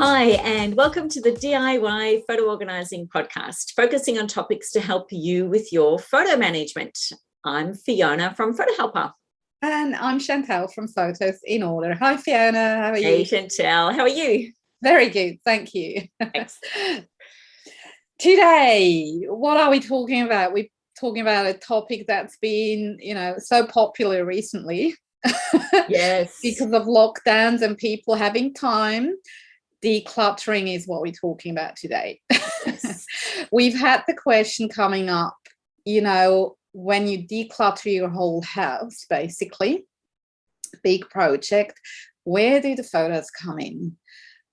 Hi, and welcome to the DIY Photo Organising podcast, focusing on topics to help you with your photo management. I'm Fiona from Photo Helper. And I'm Chantal from Photos in Order. Hi, Fiona. How are you? Hey, Chantal. How are you? Very good. Thank you. Excellent. Today, what are we talking about? We're talking about a topic that's been, so popular recently. Yes. Because of lockdowns and people having time. Decluttering is what we're talking about today. Yes. We've had the question coming up, when you declutter your whole house, basically, big project, where do the photos come in?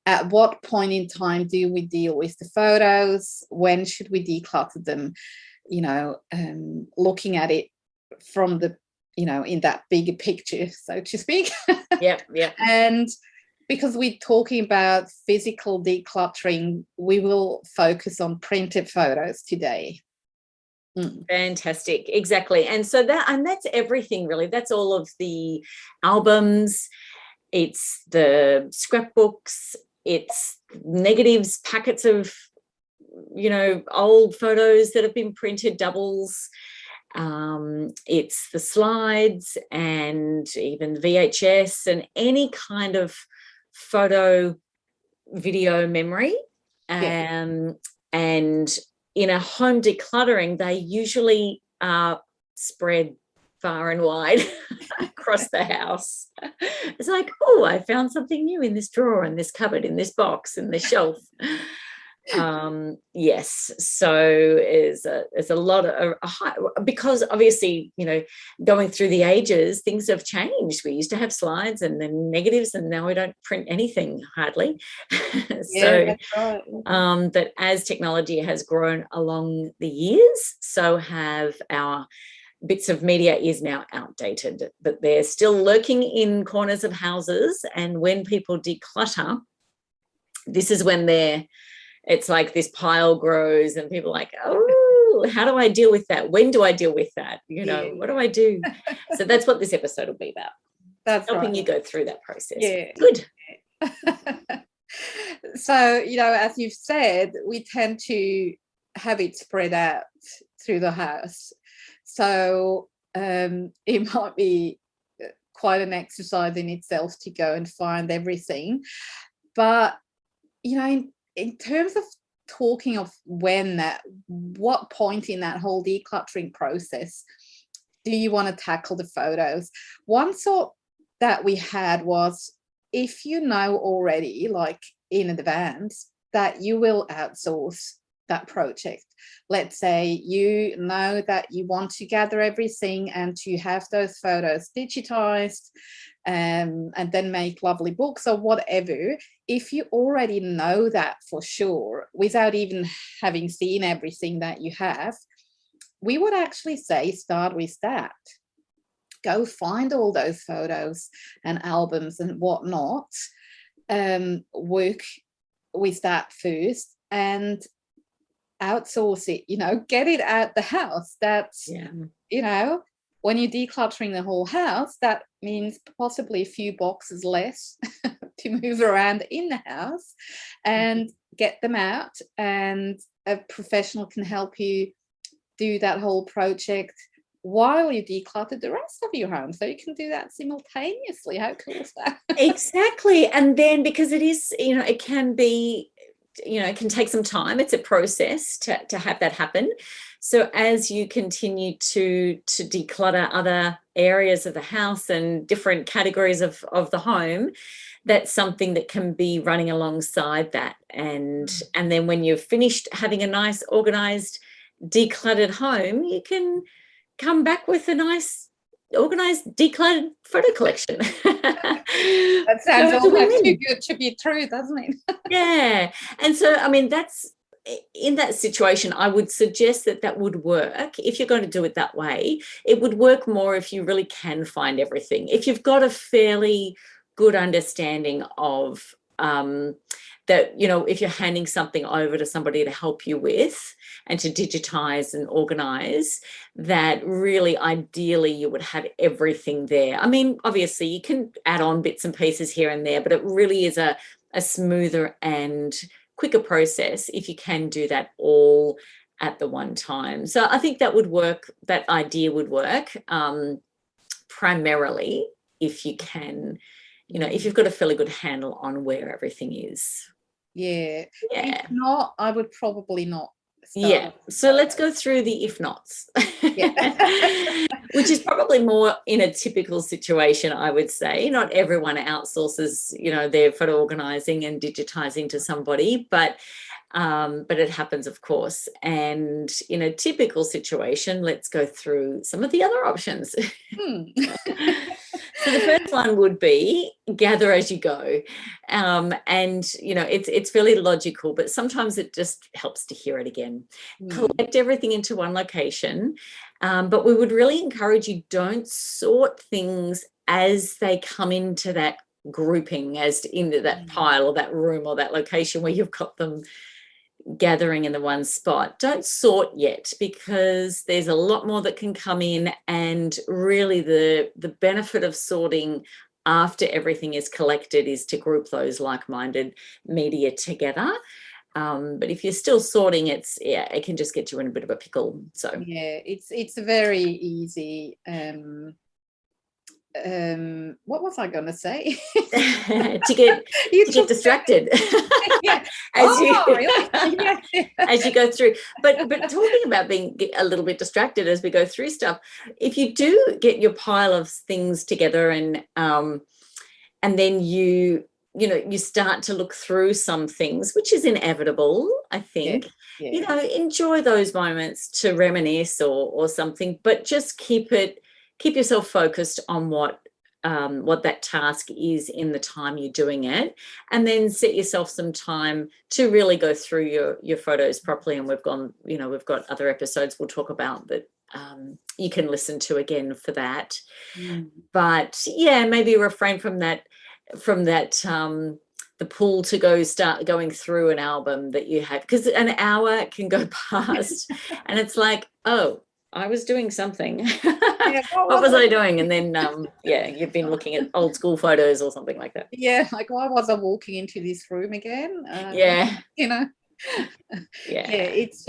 At what point in time do we deal with the photos? When should we declutter them? Looking at it from the, in that bigger picture, so to speak. Yep. And because we're talking about physical decluttering, we will focus on printed photos today. Fantastic. Exactly. And so that's everything really. That's all of the albums. It's the scrapbooks. It's negatives, packets of, old photos that have been printed, doubles. It's the slides and even VHS and any kind of photo video memory. And in a home decluttering, they usually are spread far and wide across the house. It's like, oh, I found something new in this drawer, in this cupboard, in this box, in this shelf. Yes, so it's a lot of because obviously, going through the ages, things have changed. We used to have slides and then negatives, and now we don't print anything hardly. Yeah, that's right. But as technology has grown along the years, so have our bits of media is now outdated, but they're still lurking in corners of houses. And when people declutter, this is when it's like this pile grows and people are like, oh, how do I deal with that? When do I deal with that? What do I do? So that's what this episode will be about. That's helping right. you go through that process. Yeah. Good. So, as you've said, we tend to have it spread out through the house. So it might be quite an exercise in itself to go and find everything. But, in terms of talking of what point in that whole decluttering process do you want to tackle the photos? One thought that we had was, if you know already, like in advance, that you will outsource that project. Let's say you know that you want to gather everything and to have those photos digitized, and then make lovely books or whatever. If you already know that for sure, without even having seen everything that you have, we would actually say start with that. Go find all those photos and albums and whatnot. Work with that first and outsource it, get it out the house. That's, when you're decluttering the whole house, that means possibly a few boxes less to move around in the house, and get them out, and a professional can help you do that whole project while you declutter the rest of your home. So you can do that simultaneously. How cool is that? Exactly. And then because it is, it can be, it can take some time. It's a process to have that happen. So as you continue to declutter other areas of the house and different categories of the home, that's something that can be running alongside that. And then when you've finished having a nice organized, decluttered home, you can come back with a nice organized, decluttered photo collection. That sounds almost too good to be true, doesn't it? Yeah. And so, that's in that situation, I would suggest that would work. If you're going to do it that way, it would work more if you really can find everything. If you've got a fairly good understanding of that, if you're handing something over to somebody to help you with and to digitize and organize, that really ideally you would have everything there. Obviously you can add on bits and pieces here and there, but it really is a a smoother and quicker process if you can do that all at the one time. So I think that would work. That idea would work primarily if you can, if you've got a fairly good handle on where everything is. Yeah. Yeah. If not, I would probably not start. Yeah. So let's go through the if nots, Yeah. which is probably more in a typical situation, I would say. Not everyone outsources, their photo organizing and digitizing to somebody, but it happens, of course. And in a typical situation, let's go through some of the other options. So the first one would be gather as you go. And, it's fairly logical, but sometimes it just helps to hear it again. Collect everything into one location. But we would really encourage you, don't sort things as they come into that grouping, as into that pile or that room or that location where you've got them gathering in the one spot. Don't sort yet, because there's a lot more that can come in, and really the benefit of sorting after everything is collected is to group those like-minded media together. But if you're still sorting, it can just get you in a bit of a pickle. So yeah, it's very easy. What was I going to say? to get distracted as you go through. But talking about being a little bit distracted as we go through stuff, if you do get your pile of things together and then you start to look through some things, which is inevitable, I think. Yeah. Enjoy those moments to reminisce or something, but just keep yourself focused on what that task is in the time you're doing it, and then set yourself some time to really go through your photos properly. And we've got other episodes we'll talk about that you can listen to again for that. But maybe refrain from that the pull to start going through an album that you have, because an hour can go past and it's like, oh, I was doing something. What was I doing? And then you've been looking at old school photos or something like that. Yeah, like, why was I walking into this room again? It's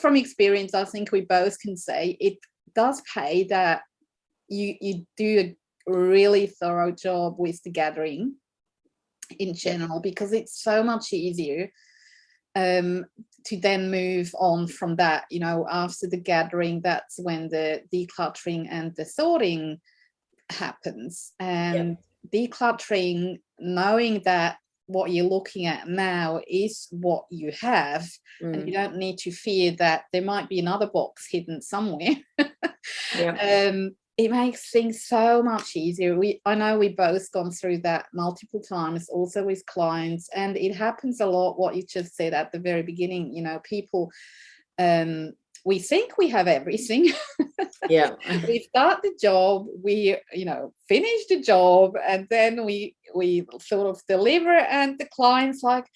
from experience, I think we both can say it does pay that you do a really thorough job with the gathering in general, because it's so much easier to then move on from that. After the gathering, that's when the decluttering and the sorting happens. And decluttering, knowing that what you're looking at now is what you have, and you don't need to fear that there might be another box hidden somewhere. It makes things so much easier. I know we both gone through that multiple times, also with clients, and it happens a lot, what you just said at the very beginning. People, we think we have everything. We start the job, we finish the job, and then we sort of deliver, and the client's like,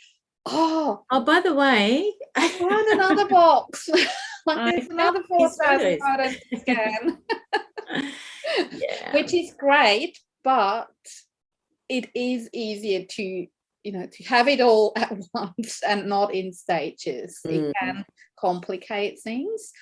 oh, by the way, I found another box. Like, there's another 4,000 photos to scan. Which is great, but it is easier to have it all at once and not in stages. It can complicate things,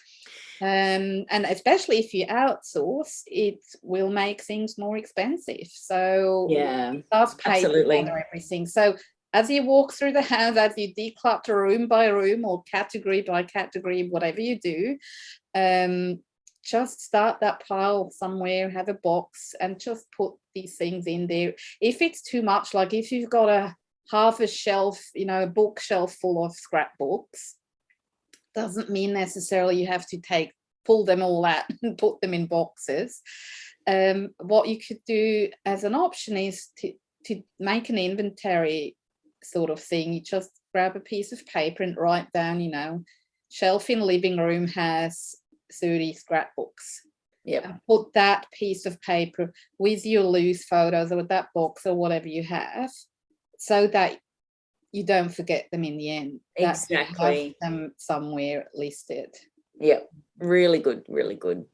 and especially if you outsource, it will make things more expensive. So it does pay to gather everything. So as you walk through the house, as you declutter room by room or category by category, whatever you do, just start that pile somewhere, have a box, and just put these things in there. If it's too much, like if you've got a half a shelf, a bookshelf full of scrapbooks, doesn't mean necessarily you have to pull them all out and put them in boxes. What you could do as an option is to make an inventory sort of thing. You just grab a piece of paper and write down, shelf in living room has 30 scrapbooks. And put that piece of paper with your loose photos or that box or whatever you have, so that you don't forget them in the end. Exactly. Them somewhere listed. Really good, really good.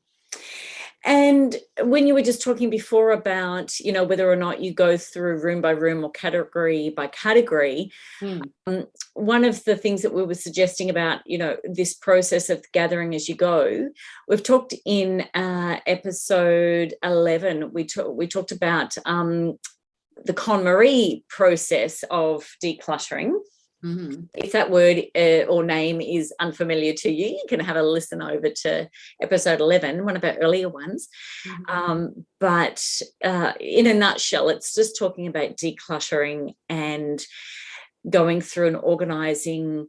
And when you were just talking before about, you know, whether or not you go through room by room or category by category, one of the things that we were suggesting about, you know, this process of gathering as you go, we've talked in episode 11, we talked about the KonMari process of decluttering. If that word or name is unfamiliar to you, you can have a listen over to episode 11, one of our earlier ones. But in a nutshell, it's just talking about decluttering and going through and organising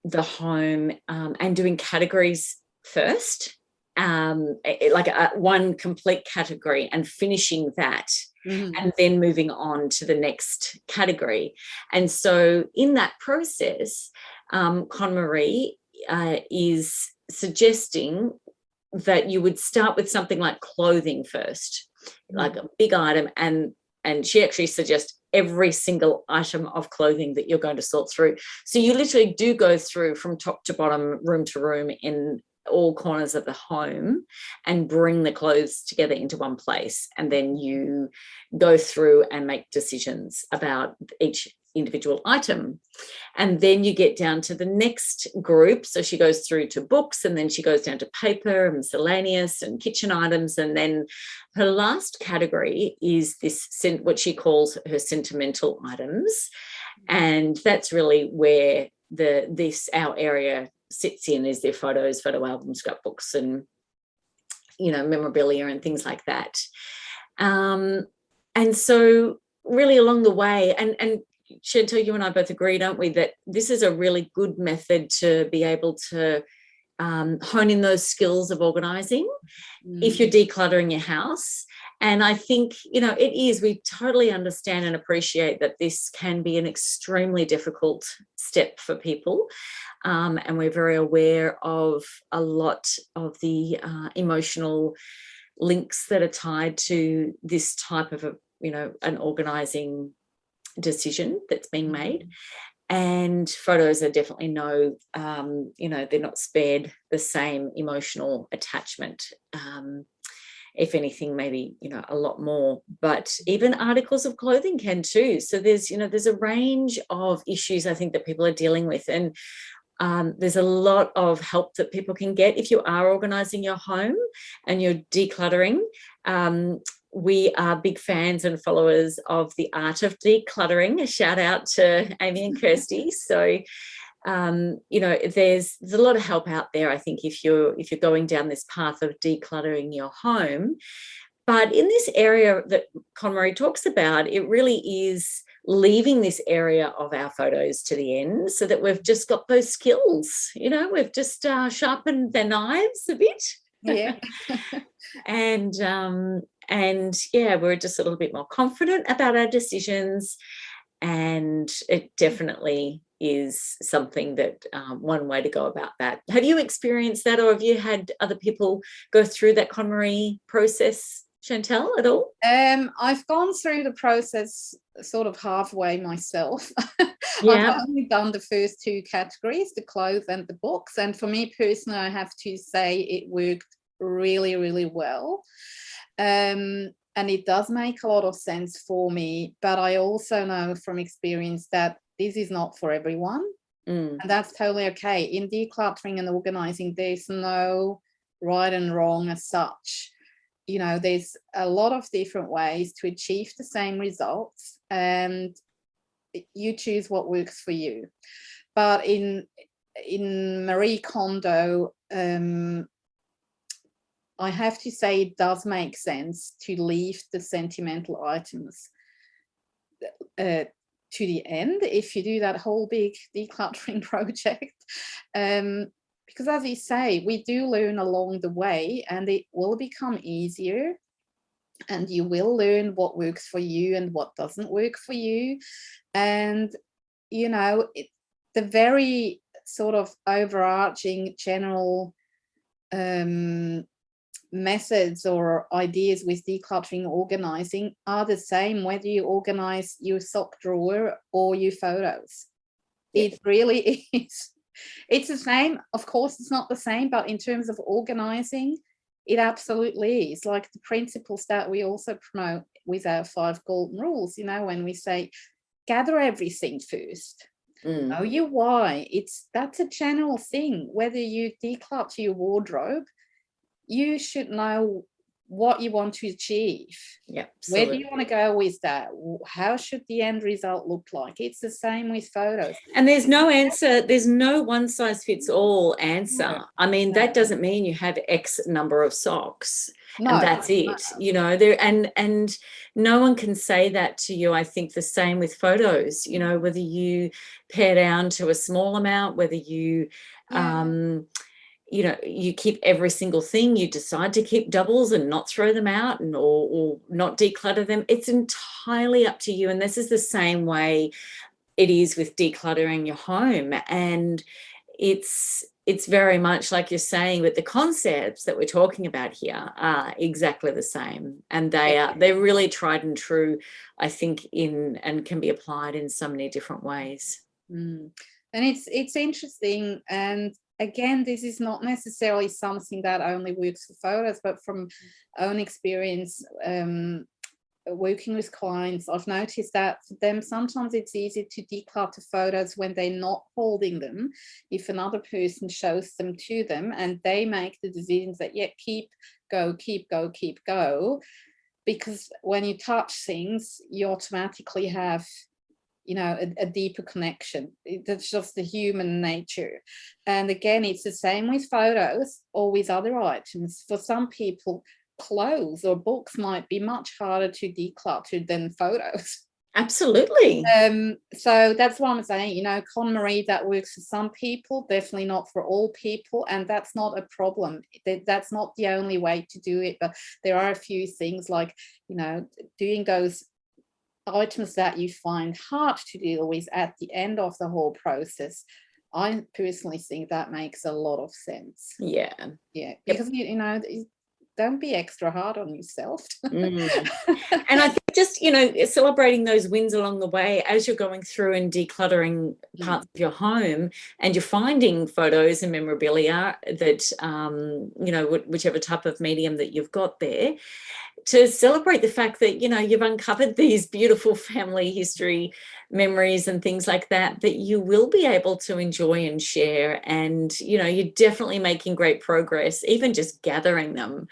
the home and doing categories first, like one complete category and finishing that. And then moving on to the next category. And so in that process, KonMari is suggesting that you would start with something like clothing first, like a big item. And she actually suggests every single item of clothing that you're going to sort through. So you literally do go through from top to bottom, room to room in all corners of the home and bring the clothes together into one place. And then you go through and make decisions about each individual item. And then you get down to the next group. So she goes through to books, and then she goes down to paper and miscellaneous and kitchen items. And then her last category is this, what she calls her sentimental items. And that's really where our area sits in, is their photos, photo albums, scrapbooks, and, you know, memorabilia and things like that. And so really along the way, and Chantal, you and I both agree, don't we, that this is a really good method to be able to hone in those skills of organising if you're decluttering your house. And I think, you know, it is, we totally understand and appreciate that this can be an extremely difficult step for people. And we're very aware of a lot of the emotional links that are tied to this type of, an organising decision that's being made. And photos are definitely they're not spared the same emotional attachment. If anything, maybe, a lot more, but even articles of clothing can too. So there's a range of issues I think that people are dealing with. And there's a lot of help that people can get if you are organising your home and you're decluttering. We are big fans and followers of the Art of Decluttering. A shout out to Amy and Kirsty. So, there's a lot of help out there, I think, if you're going down this path of decluttering your home. But in this area that KonMari talks about, it really is leaving this area of our photos to the end so that we've just got those skills, we've just sharpened their knives a bit. Yeah. and we're just a little bit more confident about our decisions. And it definitely is something that one way to go about that. Have you experienced that, or have you had other people go through that KonMari process, Chantal, at all? I've gone through the process sort of halfway myself. Yeah. I've only done the first two categories, the clothes and the books. And for me personally, I have to say it worked really, really well. And it does make a lot of sense for me. But I also know from experience that this is not for everyone. And that's totally okay. In decluttering and organising, there's no right and wrong as such. There's a lot of different ways to achieve the same results, and you choose what works for you. But in Marie Kondo, I have to say it does make sense to leave the sentimental items to the end if you do that whole big decluttering project. Because as you say, we do learn along the way, and it will become easier, and you will learn what works for you and what doesn't work for you. And, the very sort of overarching general methods or ideas with decluttering, organising are the same whether you organise your sock drawer or your photos. It really is. It's the same. Of course, it's not the same, but in terms of organising, It absolutely is. Like the principles that we also promote with our 5 golden rules, you know, when we say gather everything first. Know your why. That's a general thing. Whether you declutter your wardrobe, you should know what you want to achieve. Yeah, where do you want to go with that? How should the end result look like? It's the same with photos. And there's no answer, there's no one size fits all answer. No, I mean, that doesn't mean you have X number of socks and that's it, you know, there, and no one can say that to you. I think the same with photos, you know, whether you pare down to a small amount, whether you you know, you keep every single thing, you decide to keep doubles and not throw them out and or not declutter them. It's entirely up to you. And this is the same way it is with decluttering your home. And it's very much like you're saying, but the concepts that we're talking about here are exactly the same. And they're really tried and true, I think, and can be applied in so many different ways. And it's interesting. And again, this is not necessarily something that only works for photos, but from own experience, working with clients, I've noticed that for them, sometimes it's easy to declutter photos when they're not holding them. If another person shows them to them and they make the decisions that, yeah, keep, go, keep, go, keep, go. Because when you touch things, you automatically have, you know, a deeper connection. That's just the human nature. And again, it's the same with photos or with other items. For some people, clothes or books might be much harder to declutter than photos. Absolutely. So that's what I'm saying, you know, KonMari, that works for some people, definitely not for all people, and that's not a problem. That's not the only way to do it, but there are a few things like, you know, doing those items that you find hard to deal with at the end of the whole process. I personally think that makes a lot of sense. Yeah, because you know, don't be extra hard on yourself. And I think just, you know, celebrating those wins along the way as you're going through and decluttering parts of your home, and you're finding photos and memorabilia that you know, whichever type of medium that you've got there, to celebrate the fact that, you know, you've uncovered these beautiful family history memories and things like that you will be able to enjoy and share. And, you know, you're definitely making great progress. Even just gathering them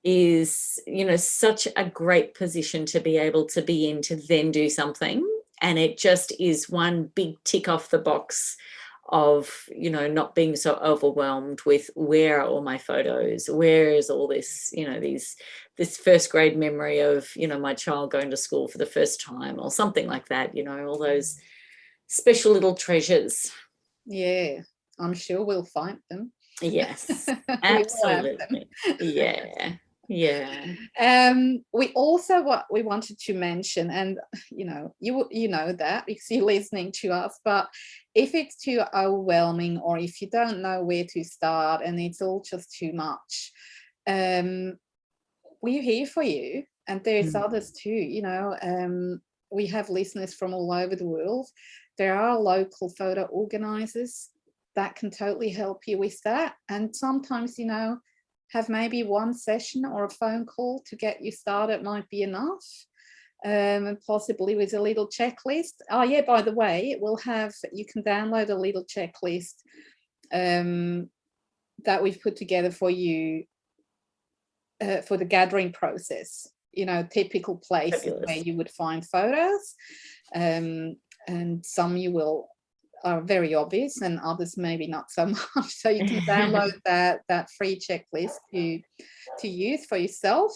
is, you know, such a great position to be able to be in, to then do something. And it just is one big tick off the box of, you know, not being so overwhelmed with where are all my photos, where is all this, you know, this first grade memory of, you know, my child going to school for the first time or something like that, you know, all those special little treasures. Yeah, I'm sure we'll find them. Yes, absolutely. We also, what we wanted to mention, and you know that because you're listening to us, but if it's too overwhelming or if you don't know where to start and it's all just too much, we're here for you. And there's others too, you know. We have listeners from all over the world. There are local photo organisers that can totally help you with that. And sometimes, you know, have maybe one session or a phone call to get you started might be enough. And possibly with a little checklist. Oh yeah, by the way, it will have, you can download a little checklist that we've put together for you for the gathering process. You know, typical places where you would find photos, and some are very obvious and others maybe not so much. So you can download that free checklist to use for yourself.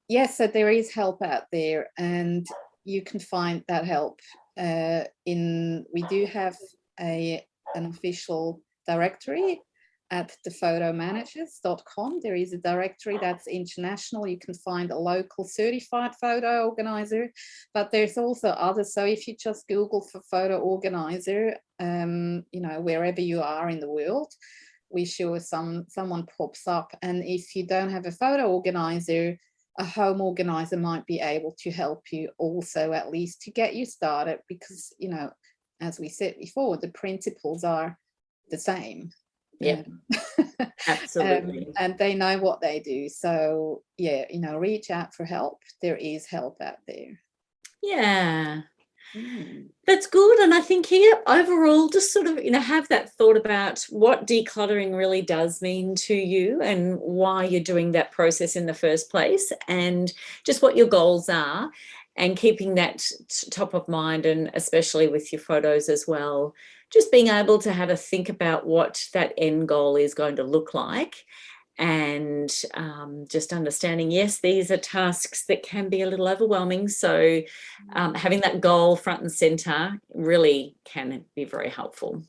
Yes, so there is help out there, and you can find that help we do have an official directory at thephotomanagers.com. There is a directory that's international. You can find a local certified photo organizer, but there's also others. So if you just Google for photo organizer, you know, wherever you are in the world, we're sure someone pops up. And if you don't have a photo organizer, a home organizer might be able to help you also, at least to get you started, because, you know, as we said before, the principles are the same. Yeah, absolutely. And they know what they do. So yeah, reach out for help. There is help out there. Yeah. That's good. And I think here overall, just sort of, have that thought about what decluttering really does mean to you and why you're doing that process in the first place, and just what your goals are, and keeping that top of mind, and especially with your photos as well, just being able to have a think about what that end goal is going to look like. And just understanding, yes, these are tasks that can be a little overwhelming. So having that goal front and center really can be very helpful.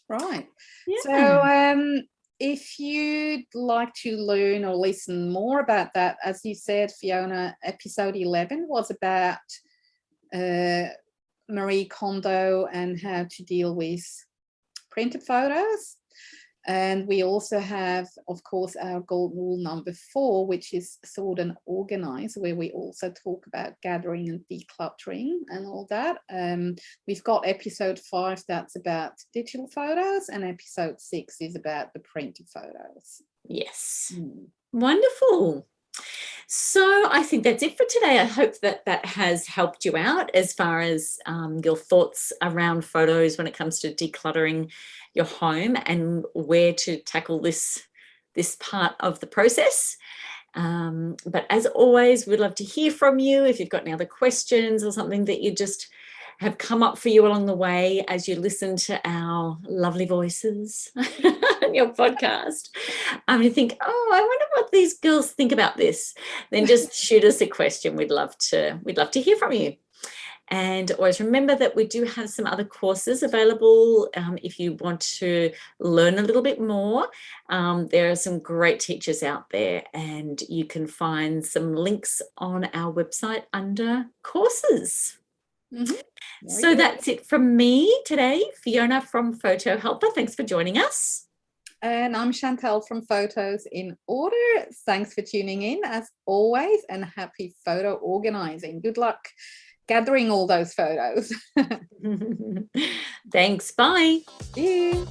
Right. Yeah. So if you'd like to learn or listen more about that, as you said, Fiona, episode 11 was about Marie Kondo and how to deal with printed photos. And we also have, of course, our golden rule number 4, which is sort and organize, where we also talk about gathering and decluttering and all that. We've got episode 5 that's about digital photos, and episode 6 is about the printed photos. Yes. Wonderful. So I think that's it for today. I hope that that has helped you out as far as your thoughts around photos when it comes to decluttering your home and where to tackle this part of the process. But as always, we'd love to hear from you if you've got any other questions or something that you just have come up for you along the way as you listen to our lovely voices on your podcast. You think, oh, I wonder what these girls think about this. Then just shoot us a question. We'd love to hear from you. And always remember that we do have some other courses available if you want to learn a little bit more. There are some great teachers out there, and you can find some links on our website under courses. So that's it from me today. Fiona from Photo Helper, thanks for joining us. And I'm Chantal from Photos in Order. Thanks for tuning in as always, and happy photo organizing. Good luck gathering all those photos. Thanks. Bye. See you.